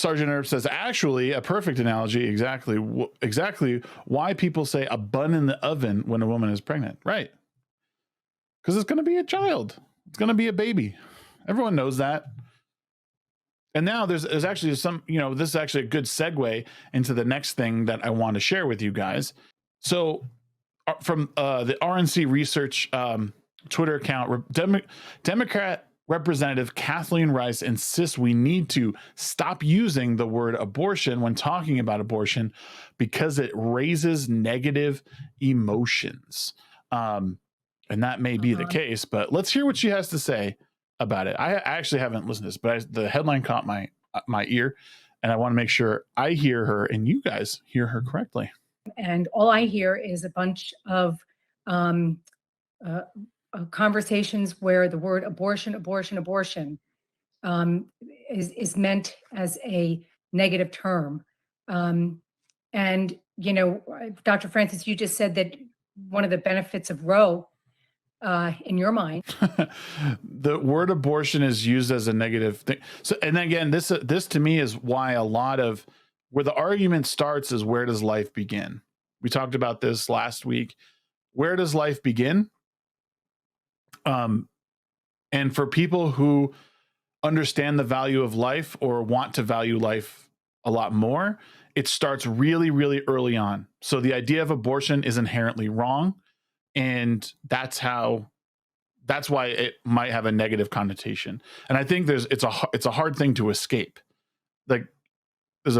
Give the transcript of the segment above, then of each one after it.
Sergeant Herb says, actually, a perfect analogy. Exactly why people say a bun in the oven when a woman is pregnant. Right. Because it's going to be a child. It's going to be a baby. Everyone knows that. And now there's actually some, this is actually a good segue into the next thing that I want to share with you guys. So from the RNC Research Twitter account, Democrat Representative Kathleen Rice insists we need to stop using the word abortion when talking about abortion because it raises negative emotions. And that may be the case, but let's hear what she has to say about it. I actually haven't listened to this, but the headline caught my ear, and I want to make sure I hear her and you guys hear her correctly. And all I hear is a bunch of conversations where the word abortion is meant as a negative term. And, Dr. Francis, you just said that one of the benefits of Roe, in your mind, the word abortion is used as a negative thing. So, and again, this to me is why a lot of where the argument starts is, where does life begin? We talked about this last week. Where does life begin? And for people who understand the value of life or want to value life a lot more, it starts really, really early on. So the idea of abortion is inherently wrong. And that's why it might have a negative connotation. And I think it's a hard thing to escape. Like there's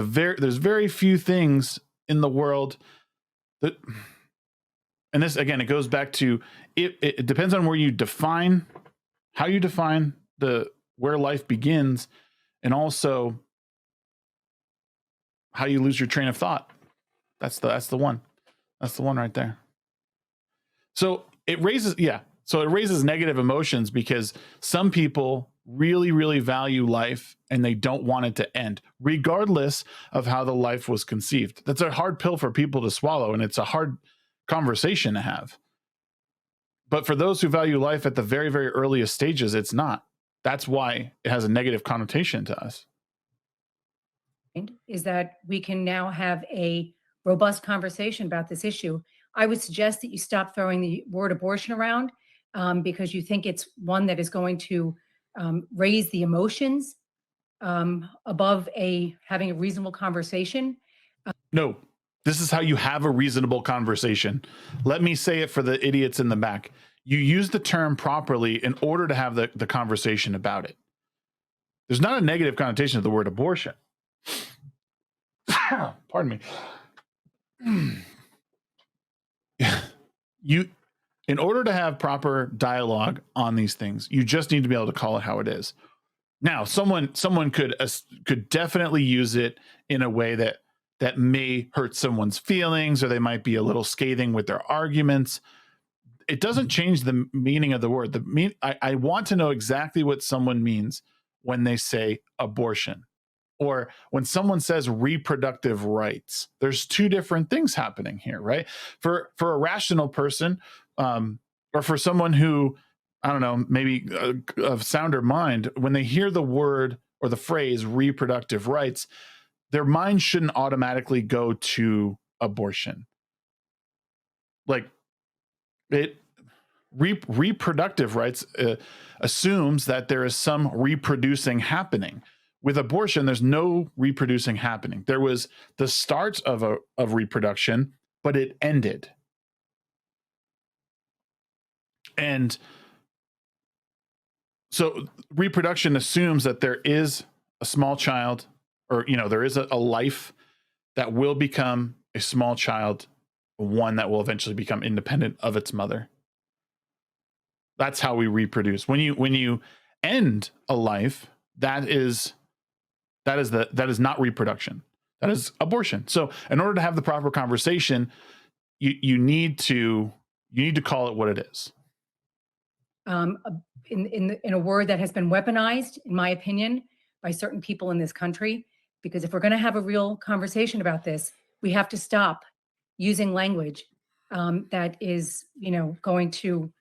very few things in the world that, and this again, it goes back to it depends on where you define, how you define where life begins, and also how you lose your train of thought. That's the one right there. So it raises negative emotions because some people really, really value life and they don't want it to end, regardless of how the life was conceived. That's a hard pill for people to swallow, and it's a hard conversation to have. But for those who value life at the very, very earliest stages, it's not. That's why it has a negative connotation to us. Is that we can now have a robust conversation about this issue. I would suggest that you stop throwing the word abortion around because you think it's one that is going to raise the emotions above having a reasonable conversation. No, this is how you have a reasonable conversation. Let me say it for the idiots in the back. You use the term properly in order to have the conversation about it. There's not a negative connotation to the word abortion. Pardon me. In order to have proper dialogue on these things, you just need to be able to call it how it is. Now, someone could definitely use it in a way that may hurt someone's feelings, or they might be a little scathing with their arguments. It doesn't change the meaning of the word. I want to know exactly what someone means when they say abortion, or when someone says reproductive rights. There's two different things happening here, right? For a rational person, or for someone who, I don't know, maybe of sounder mind, when they hear the word or the phrase reproductive rights, their mind shouldn't automatically go to abortion. Like reproductive rights assumes that there is some reproducing happening. With abortion, there's no reproducing happening. There was the start of reproduction, but it ended. And so reproduction assumes that there is a small child, or there is a life that will become a small child, one that will eventually become independent of its mother. That's how we reproduce. When you end a life, that is not reproduction. That is abortion. So in order to have the proper conversation, you need to call it what it is. In a word that has been weaponized, in my opinion, by certain people in this country, because if we're going to have a real conversation about this, we have to stop using language that is, going to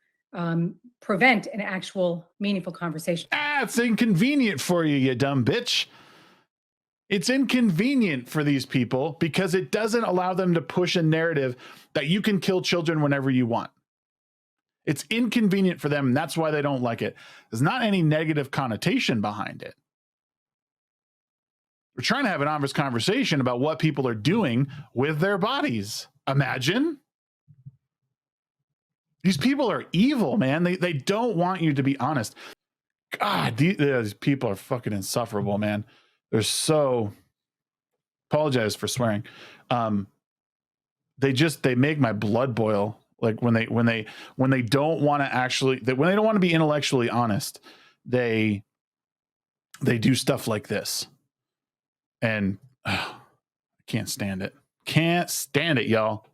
prevent an actual meaningful conversation. It's inconvenient for you, you dumb bitch. It's inconvenient for these people because it doesn't allow them to push a narrative that you can kill children whenever you want. It's inconvenient for them, and that's why they don't like it. There's not any negative connotation behind it. We're trying to have an honest conversation about what people are doing with their bodies. Imagine. These people are evil, man. They don't want you to be honest. God, these people are fucking insufferable, man. They're so, apologize for swearing. They make my blood boil. Like when they don't want to actually, when they don't want to be intellectually honest, they do stuff like this. And I can't stand it. Can't stand it, y'all.